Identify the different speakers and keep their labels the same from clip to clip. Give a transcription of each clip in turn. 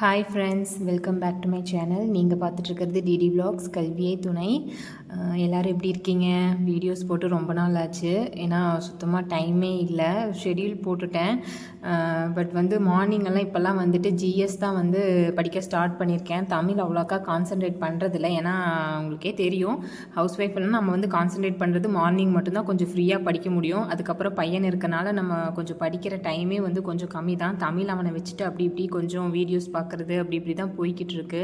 Speaker 1: Hi friends, welcome back to my channel. நீங்கள் பார்த்துட்ருக்கிறது DD vlogs கல்வியே துணை. எல்லோரும் எப்படி இருக்கீங்க? வீடியோஸ் போட்டு ரொம்ப நாள் ஆச்சு. ஏன்னா சுத்தமாக டைமே இல்லை. ஷெடியூல் போட்டுட்டேன். பட் மார்னிங்கெல்லாம் இப்போல்லாம் ஜிஎஸ் தான் படிக்க ஸ்டார்ட் பண்ணியிருக்கேன். தமிழ் அவ்வளோக்கா கான்சன்ட்ரேட் பண்ணுறதில்ல. ஏன்னா உங்களுக்கே தெரியும், ஹவுஸ் ஒய்ஃப்லாம் நம்ம கான்சன்ட்ரேட் பண்ணுறது மார்னிங் மட்டும்தான் கொஞ்சம் ஃப்ரீயாக படிக்க முடியும். அதுக்கப்புறம் பையன் இருக்கனால நம்ம கொஞ்சம் படிக்கிற டைமே கொஞ்சம் கம்மி தான். தமிழ் அவனை வச்சுட்டு அப்படி இப்படி கொஞ்சம் வீடியோஸ் பார்க்குறது அப்படி இப்படி தான் போய்கிட்டு இருக்கு.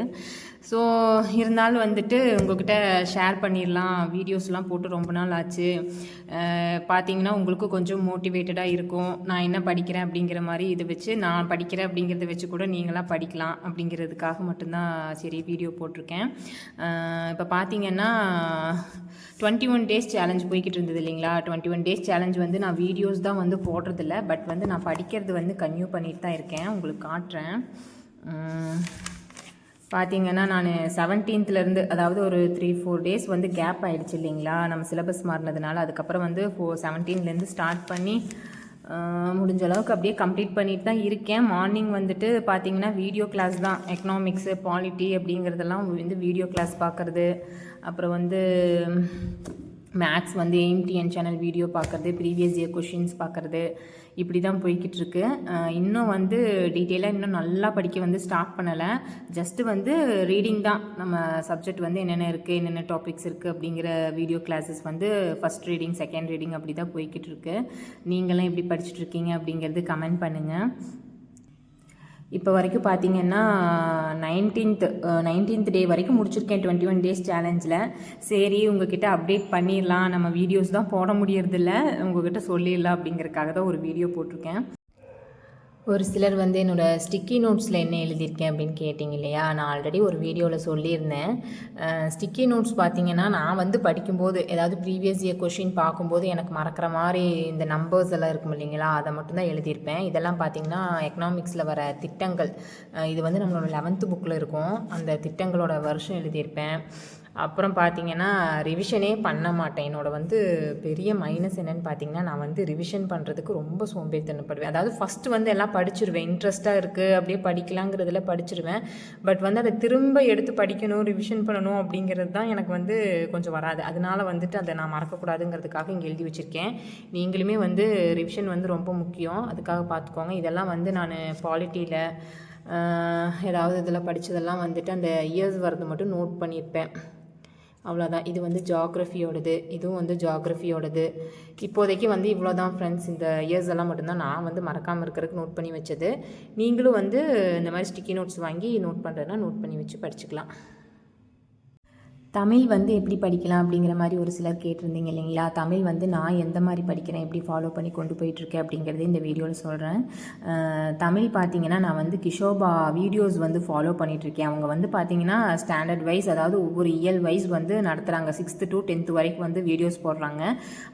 Speaker 1: ஸோ இருந்தாலும் உங்கள்கிட்ட ஷேர் பண்ணிடலாம். வீடியோஸ்லாம் போட்டு ரொம்ப நாள் ஆச்சு. பார்த்தீங்கன்னா உங்களுக்கு கொஞ்சம் மோட்டிவேட்டடாக இருக்கும். நான் என்ன படிக்கிறேன் அப்படிங்கிற மாதிரி இதை வச்சு, நான் படிக்கிறேன் அப்படிங்கிறத வச்சு கூட நீங்களாம் படிக்கலாம் அப்படிங்கிறதுக்காக மட்டும்தான் சரி வீடியோ போட்டிருக்கேன். இப்போ பார்த்தீங்கன்னா 21 டேஸ் சேலஞ்ச் போய்கிட்டு இருந்தது இல்லைங்களா? 21 டேஸ் சேலஞ்ச் நான் வீடியோஸ் தான் போடுறதில்ல. பட் நான் படிக்கிறது கன்டினியூ பண்ணிட்டு தான் இருக்கேன். உங்களுக்கு காட்டுறேன். பார்த்தீங்கன்னா நான் 17th அதாவது ஒரு 3-4 டேஸ் கேப் ஆகிடுச்சு இல்லைங்களா? நம்ம சிலபஸ் மாறினதுனால. அதுக்கப்புறம் 17லேருந்து ஸ்டார்ட் பண்ணி முடிஞ்ச அளவுக்கு அப்படியே கம்ப்ளீட் பண்ணிட்டு தான் இருக்கேன். மார்னிங் பார்த்தீங்கன்னா வீடியோ கிளாஸ் தான். எக்கனாமிக்ஸு, பாலிட்டி அப்படிங்கிறதெல்லாம் வீடியோ கிளாஸ் பார்க்குறது. அப்புறம் மேக்ஸ் எய்ம்டிஎன் சேனல் வீடியோ பார்க்குறது, ப்ரீவியஸ் இயர் கொஷின்ஸ் பார்க்குறது, இப்படி தான் போய்கிட்டு இருக்கு. இன்னும் டீட்டெயிலாக இன்னும் நல்லா படிக்க ஸ்டார்ட் பண்ணலை. ஜஸ்ட்டு ரீடிங் தான். நம்ம சப்ஜெக்ட் என்னென்ன இருக்குது, என்னென்ன டாபிக்ஸ் இருக்குது அப்படிங்கிற video classes first reading, second reading அப்படி தான் போய்கிட்டு இருக்கு. நீங்களாம் எப்படி படிச்சுட்ருக்கீங்க அப்படிங்கிறது கமெண்ட் பண்ணுங்கள். இப்போ வரைக்கும் பார்த்தீங்கன்னா 19th டே வரைக்கும் முடிச்சிருக்கேன் 21 டேஸ் சேலஞ்சில். சரி, உங்ககிட்ட அப்டேட் பண்ணிடலாம். நம்ம வீடியோஸ் தான் போட முடியறதில்ல, உங்ககிட்ட சொல்லிடலாம் அப்படிங்கிறதுக்காக தான் ஒரு வீடியோ போட்டிருக்கேன். ஒரு சிலர் என்னோடய ஸ்டிக்கி நோட்ஸில் என்ன எழுதியிருக்கேன் அப்படின்னு கேட்டிங்க இல்லையா? நான் ஆல்ரெடி ஒரு வீடியோவில் சொல்லியிருந்தேன். ஸ்டிக்கி நோட்ஸ் பார்த்திங்கன்னா, நான் படிக்கும்போது ஏதாவது ப்ரீவியஸ் இயர் கொஷின் பார்க்கும்போது எனக்கு மறக்கிற மாதிரி இந்த நம்பர்ஸ் எல்லாம் இருக்கும் இல்லைங்களா? அதை மட்டும்தான் எழுதியிருப்பேன். இதெல்லாம் பார்த்திங்கன்னா எக்கனாமிக்ஸில் வர திட்டங்கள். இது நம்மளோட 11th புக்கில் இருக்கும். அந்த திட்டங்களோட வருஷம் எழுதியிருப்பேன். அப்புறம் பார்த்திங்கன்னா ரிவிஷனே பண்ண மாட்டேன். என்னோட பெரிய மைனஸ் என்னென்னு பார்த்திங்கன்னா, நான் ரிவிஷன் பண்ணுறதுக்கு ரொம்ப சோம்பேறித்தனப்படுவேன். அதாவது ஃபஸ்ட்டு எல்லாம் படிச்சிருவேன். இன்ட்ரெஸ்ட்டாக இருக்குது அப்படியே படிக்கலாங்கிறதுல படிச்சிருவேன். பட் அதை திரும்ப எடுத்து படிக்கணும், ரிவிஷன் பண்ணணும் அப்படிங்கிறது தான் எனக்கு கொஞ்சம் வராது. அதனால அதை நான் மறக்கக்கூடாதுங்கிறதுக்காக இங்கே எழுதி வச்சுருக்கேன். நீங்களுமே ரிவிஷன் ரொம்ப முக்கியம். அதுக்காக பார்த்துக்கோங்க. இதெல்லாம் நான் பாலிட்டியில் ஏதாவது இதில் படித்ததெல்லாம் அந்த இயர்ஸ் வரது மட்டும் நோட் பண்ணியிருப்பேன். அவ்வளோதான். இது ஜியாகிரஃபியோடது, இதுவும் ஜியாகிரஃபியோடது. இப்போதைக்கு இவ்வளோ தான் ஃப்ரெண்ட்ஸ். இந்த இயர்ஸ் எல்லாம் மட்டும்தான் நான் மறக்காமல் இருக்கிறதுக்கு நோட் பண்ணி வச்சது. நீங்களும் இந்த மாதிரி ஸ்டிக்கி நோட்ஸ் வாங்கி நோட் பண்ணுறதுனா நோட் பண்ணி வச்சு படிச்சுக்கலாம். தமிழ் எப்படி படிக்கலாம் அப்படிங்கிற மாதிரி ஒரு சிலர் கேட்டிருந்தீங்க இல்லைங்களா? தமிழ் நான் எந்த மாதிரி படிக்கிறேன், எப்படி ஃபாலோ பண்ணி கொண்டு போயிட்டுருக்கேன் அப்படிங்கிறத இந்த வீடியோவில் சொல்கிறேன். தமிழ் பார்த்திங்கன்னா நான் கிஷோபா வீடியோஸ் ஃபாலோ பண்ணிகிட்ருக்கேன். அவங்க பார்த்திங்கன்னா ஸ்டாண்டர்ட் வைஸ், அதாவது ஒவ்வொரு இயல் வைஸ் நடத்துகிறாங்க. 6th to 10th வரைக்கும் வீடியோஸ் போடுறாங்க.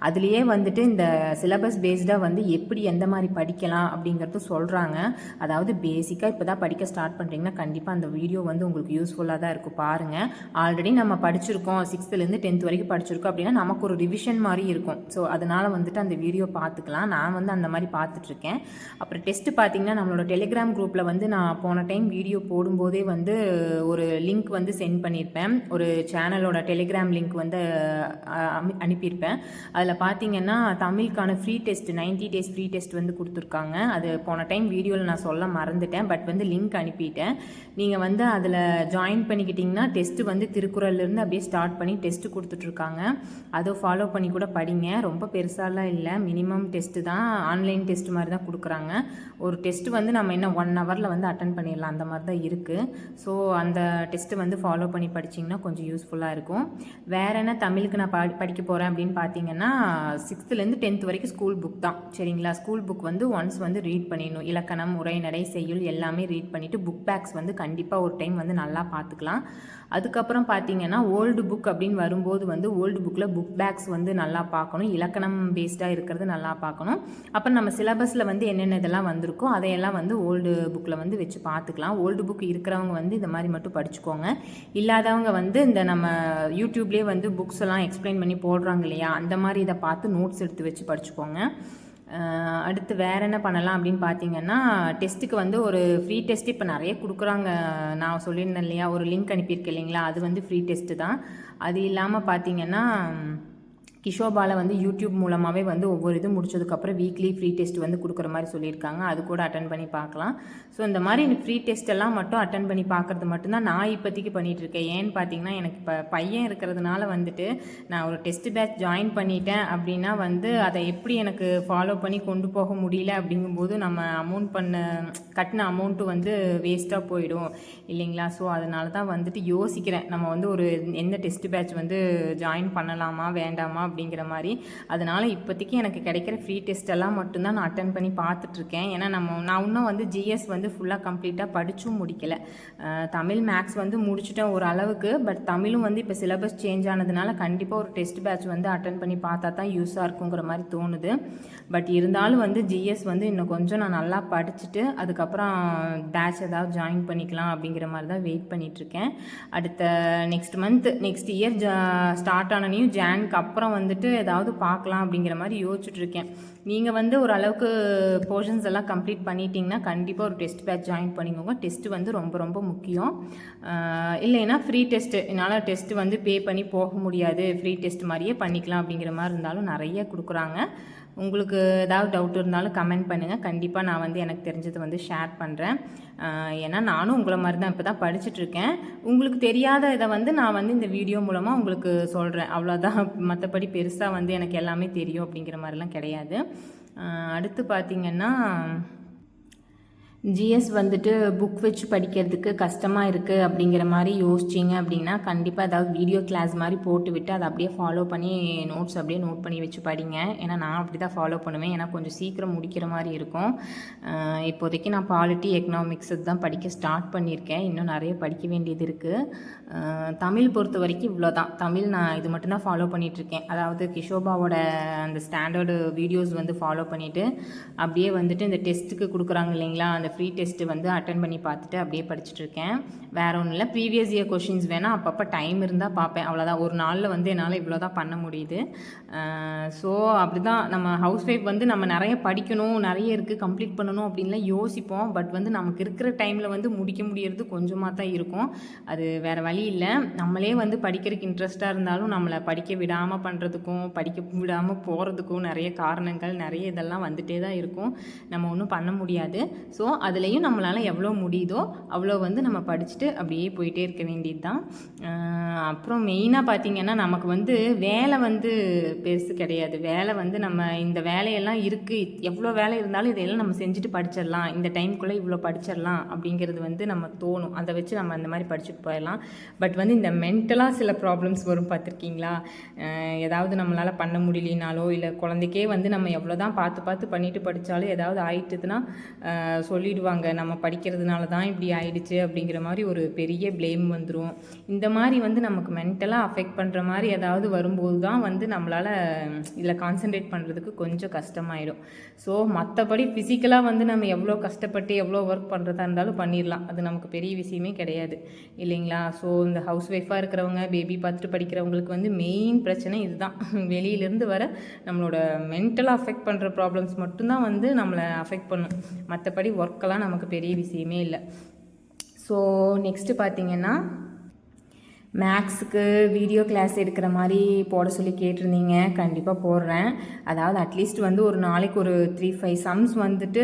Speaker 1: அதுலேயே இந்த சிலபஸ் பேஸ்டாக எப்படி எந்த மாதிரி படிக்கலாம் அப்படிங்கிறது சொல்கிறாங்க. அதாவது பேசிக்காக இப்போ தான் படிக்க ஸ்டார்ட் பண்ணுறீங்கன்னா கண்டிப்பாக அந்த வீடியோ உங்களுக்கு யூஸ்ஃபுல்லாக தான் இருக்கும். பாருங்கள். ஆல்ரெடி நம்ம படிச்சிருக்கோம், 6thலேருந்து 10th வரைக்கும் படிச்சிருக்கோம் அப்படின்னா நமக்கு ஒரு ரிவிஷன் மாதிரி இருக்கும். ஸோ அதனால் அந்த வீடியோ பார்த்துக்கலாம். நான் அந்த மாதிரி பார்த்துட்ருக்கேன். அப்புறம் டெஸ்ட்டு பார்த்திங்கன்னா நம்மளோட டெலிகிராம் குரூப்பில் நான் போன டைம் வீடியோ போடும்போதே ஒரு லிங்க் சென்ட் பண்ணியிருப்பேன். ஒரு சேனலோட டெலிகிராம் லிங்க் அனுப்பியிருப்பேன். அதில் பார்த்திங்கன்னா தமிழுக்கான free test 90 days free test கொடுத்துருக்காங்க. அது போன டைம் வீடியோவில் நான் சொல்ல மறந்துட்டேன். பட் லிங்க் அனுப்பிட்டேன். நீங்கள் அதில் ஜாயின் பண்ணிக்கிட்டிங்கன்னா டெஸ்ட்டு திருக்குறள்லேருந்து அப்படியே ஸ்டார்ட் பண்ணி டெஸ்ட்டு கொடுத்துட்ருக்காங்க. அதை ஃபாலோ பண்ணி கூட படிங்க. ரொம்ப பெருசாலாம் இல்லை, மினிமம் டெஸ்ட்டு தான். ஆன்லைன் டெஸ்ட் மாதிரி தான் கொடுக்குறாங்க. ஒரு டெஸ்ட்டு நம்ம என்ன 1 ஹவரில் அட்டன் பண்ணிடலாம், அந்த மாதிரி தான் இருக்குது. ஸோ அந்த டெஸ்ட்டு ஃபாலோ பண்ணி படிச்சிங்கன்னா கொஞ்சம் யூஸ்ஃபுல்லாக இருக்கும். வேறு என்ன தமிழுக்கு நான் படிக்க போகிறேன் அப்படின்னு பார்த்தீங்கன்னா 6thலேருந்து 10th வரைக்கும் ஸ்கூல் புக் தான். சரிங்களா? ஸ்கூல் புக் ஒன்ஸ் ரீட் பண்ணிடணும். இலக்கணம், உரைநடை, செய்யுள் எல்லாமே ரீட் பண்ணிவிட்டு புக் பேக்ஸ் கண்டிப்பாக ஒரு டைம் நல்லா பார்த்துக்கலாம். அதுக்கப்புறம் பார்த்தீங்கன்னா ஓல்டு புக் அப்படின்னு வரும்போது ஓல்டு புக்கில் புக் பேக்ஸ் நல்லா பார்க்கணும். இலக்கணம் பேஸ்டாக இருக்கிறது நல்லா பார்க்கணும். அப்புறம் நம்ம சிலபஸில் என்னென்ன இதெல்லாம் வந்திருக்கோ அதையெல்லாம் ஓல்டு புக்கில் வச்சு பார்த்துக்கலாம். ஓல்டு புக் இருக்கிறவங்க இந்த மாதிரி மட்டும் படிச்சுக்கோங்க. இல்லாதவங்க இந்த நம்ம யூடியூப்லேயே புக்ஸ் எல்லாம் எக்ஸ்பிளைன் பண்ணி போடுறாங்க இல்லையா? அந்த மாதிரி இதை பார்த்து நோட்ஸ் எடுத்து வச்சு படிச்சுக்கோங்க. அடுத்து வேறு என்ன பண்ணலாம் அப்படின்னு பார்த்தீங்கன்னா, டெஸ்ட்டுக்கு வந்து ஒரு ஃப்ரீ டெஸ்ட் இப்போ நிறைய கொடுக்குறாங்க. நான் சொல்லியிருந்தேன் இல்லையா, ஒரு லிங்க் அனுப்பியிருக்கேன் இல்லைங்களா, அது வந்து ஃப்ரீ டெஸ்ட்டு தான். அது இல்லாமல் பார்த்தீங்கன்னா, கிஷோபாவில் வந்து யூடியூப் மூலமாகவே வந்து ஒவ்வொரு இது முடிச்சதுக்கப்புறம் வீக்லி ஃப்ரீ டெஸ்ட் வந்து கொடுக்குற மாதிரி சொல்லியிருக்காங்க. அது கூட அட்டன் பண்ணி பார்க்கலாம். ஸோ இந்த மாதிரி ஃப்ரீ டெஸ்ட் எல்லாம் மட்டும் அட்டன் பண்ணி பார்க்குறது மட்டும்தான் நான் இப்போதைக்கு பண்ணிகிட்ருக்கேன். ஏன்னு பார்த்தீங்கன்னா, எனக்கு இப்போ பையன் இருக்கிறதுனால வந்துட்டு நான் ஒரு டெஸ்ட் பேட்ச் ஜாயின் பண்ணிட்டேன் அப்படின்னா வந்து அதை எப்படி எனக்கு ஃபாலோ பண்ணி கொண்டு போக முடியல அப்படிங்கும்போது நம்ம கட்டின அமௌண்ட்டு வந்து வேஸ்ட்டாக போயிடும் இல்லைங்களா. ஸோ அதனால தான் வந்துட்டு யோசிக்கிறேன், நம்ம வந்து ஒரு எந்த டெஸ்ட் பேட்ச் வந்து ஜாயின் பண்ணலாமா வேண்டாமா அப்படிங்கிற மாதிரி. அதனால் இப்போதைக்கு எனக்கு கிடைக்கிற ஃப்ரீ டெஸ்ட் எல்லாம் மட்டும்தான் நான் அட்டன் பண்ணி பார்த்துட்ருக்கேன். ஏன்னா நான் இன்னும் வந்து ஜிஎஸ் வந்து ஃபுல்லாக கம்ப்ளீட்டாக படித்தும் முடிக்கலை. தமிழ் மேக்ஸ் வந்து முடிச்சுட்டேன் ஓரளவுக்கு. பட் தமிழும் வந்து இப்போ சிலபஸ் சேஞ்ச் ஆனதுனால கண்டிப்பாக ஒரு டெஸ்ட் பேட்ச் வந்து அட்டன் பண்ணி பார்த்தா தான் யூஸாக இருக்குங்கிற மாதிரி தோணுது. பட் இருந்தாலும் வந்து ஜிஎஸ் வந்து இன்னும் கொஞ்சம் நான் நல்லா படிச்சுட்டு அதுக்கப்புறம் பேட்ச் ஏதாவது ஜாயின் பண்ணிக்கலாம் அப்படிங்கிற மாதிரி தான் வெயிட் பண்ணிகிட்ருக்கேன். அடுத்த நெக்ஸ்ட் இயர் ஸ்டார்ட் ஆனனையும் ஜானுக்கு அப்புறம் வந்துட்டு ஏதாவது பார்க்கலாம் அப்படிங்கிற மாதிரி யோசிச்சுட்ருக்கேன். நீங்கள் வந்து ஓரளவுக்கு போர்ஷன்ஸ் எல்லாம் கம்ப்ளீட் பண்ணிட்டீங்கன்னா கண்டிப்பாக ஒரு டெஸ்ட் பேட்ச் ஜாயின் பண்ணிக்கோங்க. டெஸ்ட்டு வந்து ரொம்ப ரொம்ப முக்கியம். இல்லைன்னா ஃப்ரீ டெஸ்ட்டு, என்னால் டெஸ்ட்டு வந்து பே பண்ணி போக முடியாது, ஃப்ரீ டெஸ்ட் மாதிரியே பண்ணிக்கலாம் அப்படிங்கிற மாதிரி இருந்தாலும் நிறைய கொடுக்குறாங்க. உங்களுக்கு ஏதாவது டவுட் இருந்தாலும் கமெண்ட் பண்ணுங்கள். கண்டிப்பாக நான் வந்து எனக்கு தெரிஞ்சதை வந்து ஷேர் பண்ணுறேன். ஏன்னா நானும் உங்களை மாதிரி தான் இப்போ தான் படிச்சுட்ருக்கேன். உங்களுக்கு தெரியாத இதை வந்து நான் வந்து இந்த வீடியோ மூலமாக உங்களுக்கு சொல்கிறேன், அவ்வளோதான். மற்றபடி பெருசாக வந்து எனக்கு எல்லாமே தெரியும் அப்படிங்கிற மாதிரிலாம் கிடையாது. அடுத்து பார்த்திங்கன்னா, ஜிஎஸ் வந்துட்டு புக் வச்சு படிக்கிறதுக்கு கஷ்டமாக இருக்குது அப்படிங்கிற மாதிரி யோசிச்சிங்க அப்படின்னா கண்டிப்பாக ஏதாவது வீடியோ கிளாஸ் மாதிரி போட்டு விட்டு அதை அப்படியே ஃபாலோ பண்ணி நோட்ஸ் அப்படியே நோட் பண்ணி வச்சு படிங்க. ஏன்னா நான் அப்படி தான் ஃபாலோ பண்ணுவேன். ஏன்னா கொஞ்சம் சீக்கிரம் முடிக்கிற மாதிரி இருக்கும். இப்போதைக்கு நான் பாலிட்டி எக்கனாமிக்ஸ் தான் படிக்க ஸ்டார்ட் பண்ணியிருக்கேன். இன்னும் நிறைய படிக்க வேண்டியது இருக்குது. தமிழ் பொறுத்த வரைக்கும் இவ்வளோ தான். தமிழ் நான் இது மட்டும்தான் ஃபாலோ பண்ணிகிட்ருக்கேன். அதாவது கிஷோபாவோட அந்த ஸ்டாண்டர்டு வீடியோஸ் வந்து ஃபாலோ பண்ணிவிட்டு அப்படியே வந்துட்டு இந்த டெஸ்ட்டுக்கு கொடுக்குறாங்க இல்லைங்களா, அந்த ஃப்ரீ டெஸ்ட்டு வந்து அட்டன் பண்ணி பார்த்துட்டு அப்படியே படிச்சுட்ருக்கேன். வேறு ஒன்றும் இல்லை. ப்ரீவியஸ் இயர் கொஷின்ஸ் வேணால் அப்பப்போ டைம் இருந்தால் பார்ப்பேன், அவ்வளோதான். ஒரு நாளில் வந்து என்னால் இவ்வளோ தான் பண்ண முடியுது. ஸோ அப்படி தான் நம்ம ஹவுஸ் ஒய்ஃப் வந்து நம்ம நிறைய படிக்கணும், நிறைய இருக்குது கம்ப்ளீட் பண்ணணும் அப்படின்லாம் யோசிப்போம். பட் வந்து நமக்கு இருக்கிற டைமில் வந்து முடிக்க முடியறது கொஞ்சமாக தான் இருக்கும். அது வேறு வழி இல்லை. நம்மளே வந்து படிக்கிறதுக்கு இன்ட்ரெஸ்ட்டாக இருந்தாலும் நம்மளை படிக்க விடாமல் பண்ணுறதுக்கும் படிக்க விடாமல் போகிறதுக்கும் நிறைய காரணங்கள், நிறைய இதெல்லாம் வந்துகிட்டே தான் இருக்கும். நம்ம ஒன்றும் பண்ண முடியாது. ஸோ அதுலேயும் நம்மளால் எவ்வளோ முடியுதோ அவ்வளோ வந்து நம்ம படிச்சுட்டு அப்படியே போயிட்டே இருக்க வேண்டியது தான். அப்புறம் மெயினாக பார்த்திங்கன்னா, நமக்கு வந்து வேலை வந்து பெருசு கிடையாது. வேலை வந்து நம்ம இந்த வேலையெல்லாம் இருக்குது, எவ்வளோ வேலை இருந்தாலும் இதையெல்லாம் நம்ம செஞ்சுட்டு படிச்சிடலாம், இந்த டைமுக்குள்ளே இவ்வளோ படிச்சிடலாம் அப்படிங்கிறது வந்து நம்ம தோணும். அதை வச்சு நம்ம அந்த மாதிரி படிச்சுட்டு போயிடலாம். பட் வந்து இந்த மென்டலாக சில ப்ராப்ளம்ஸ் வரும், பார்த்துருக்கீங்களா? ஏதாவது நம்மளால் பண்ண முடியலனாலோ இல்லை குழந்தைக்கே வந்து நம்ம எவ்வளோ தான் பார்த்து பார்த்து பண்ணிட்டு படித்தாலும் ஏதாவது ஆயிட்டுதுன்னா சொல்லிடுவாங்க, நம்ம படிக்கிறதுனால தான் இப்படி ஆயிடுச்சு அப்படிங்கிற மாதிரி ஒரு பெரிய ப்ளேம் வந்துடும். இந்த மாதிரி வந்து நமக்கு மென்டலாக அஃபெக்ட் பண்ணுற மாதிரி ஏதாவது வரும்போது தான் வந்து நம்மளால் இதில் கான்சென்ட்ரேட் பண்ணுறதுக்கு கொஞ்சம் கஷ்டமாயிடும். ஸோ மற்றபடி ஃபிசிக்கலாக வந்து நம்ம எவ்வளோ கஷ்டப்பட்டு எவ்வளோ ஒர்க் பண்ணுறதா இருந்தாலும் பண்ணிடலாம். அது நமக்கு பெரிய விஷயமே கிடையாது இல்லைங்களா? ஸோ இந்த ஹவுஸ் ஒய்ஃபாக இருக்கிறவங்க, பேபி பார்த்துட்டு படிக்கிறவங்களுக்கு வந்து மெயின் பிரச்சனை இதுதான். வெளியிலேருந்து வர நம்மளோட மென்டலாக அஃபெக்ட் பண்ணுற ப்ராப்ளம்ஸ் மட்டும்தான் வந்து நம்மளை அஃபெக்ட் பண்ணும். மற்றபடி ஒர்க்கெல்லாம் நமக்கு பெரிய விஷயமே இல்லை. ஸோ நெக்ஸ்ட்டு பார்த்திங்கன்னா, மேக்ஸுக்கு வீடியோ கிளாஸ் எடுக்கிற மாதிரி போட சொல்லி கேட்டிருந்தீங்க. கண்டிப்பாக போடுறேன். அதாவது அட்லீஸ்ட் வந்து ஒரு நாளைக்கு ஒரு 3-5 சம்ஸ் வந்துட்டு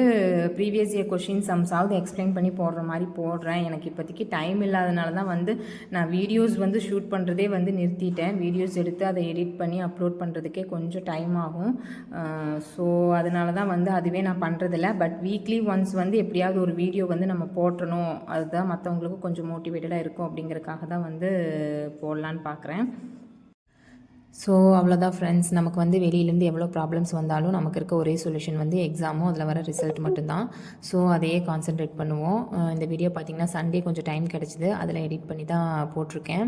Speaker 1: ப்ரீவியஸ் இயர் கொஷின் சம்ஸாவது எக்ஸ்பிளைன் பண்ணி போடுற மாதிரி போடுறேன். எனக்கு இப்போதைக்கு டைம் இல்லாதனால தான் வந்து நான் வீடியோஸ் வந்து ஷூட் பண்ணுறதே வந்து நிறுத்திட்டேன். வீடியோஸ் எடுத்து அதை எடிட் பண்ணி அப்லோட் பண்ணுறதுக்கே கொஞ்சம் டைம் ஆகும். ஸோ அதனால தான் வந்து அதுவே நான் பண்ணுறதில்ல. பட் வீக்லி ஒன்ஸ் வந்து எப்படியாவது ஒரு வீடியோ வந்து நம்ம போட்டணும், அதுதான் மற்றவங்களுக்கும் கொஞ்சம் மோட்டிவேட்டடாக இருக்கும் அப்படிங்கிறதுக்காக தான் வந்து போடலான்னு பார்க்குறேன். ஸோ அவ்வளோதான் ஃப்ரெண்ட்ஸ். நமக்கு வந்து வெளியிலேருந்து எவ்வளோ ப்ராப்ளம்ஸ் வந்தாலும் நமக்கு இருக்க ஒரே சொல்யூஷன் வந்து எக்ஸாமும் அதில் வர ரிசல்ட் மட்டும்தான். ஸோ அதையே கான்சென்ட்ரேட் பண்ணுவோம். இந்த வீடியோ பார்த்திங்கன்னா சண்டே கொஞ்சம் டைம் கிடச்சிது, அதில் எடிட் பண்ணி தான் போட்டிருக்கேன்.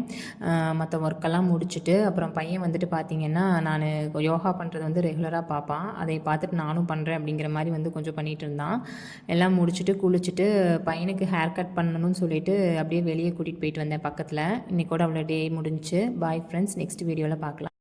Speaker 1: மற்ற ஒர்க்கெல்லாம் முடிச்சுட்டு அப்புறம் பையன் வந்துட்டு பார்த்திங்கன்னா, நான் யோகா பண்ணுறது வந்து ரெகுலராக பார்ப்பான், அதை பார்த்துட்டு நானும் பண்ணுறேன் அப்படிங்கிற மாதிரி வந்து கொஞ்சம் பண்ணிகிட்டு இருந்தான். எல்லாம் முடிச்சுட்டு குளிச்சுட்டு பையனுக்கு ஹேர் கட் பண்ணணும்னு சொல்லிட்டு அப்படியே வெளியே கூட்டிகிட்டு போயிட்டு வந்தேன் பக்கத்தில். இன்றைக்கோட அவ்வளோ டே முடிஞ்சிச்சு. பாய் ஃப்ரெண்ட்ஸ், நெக்ஸ்ட் வீடியோவில் பார்க்கலாம்.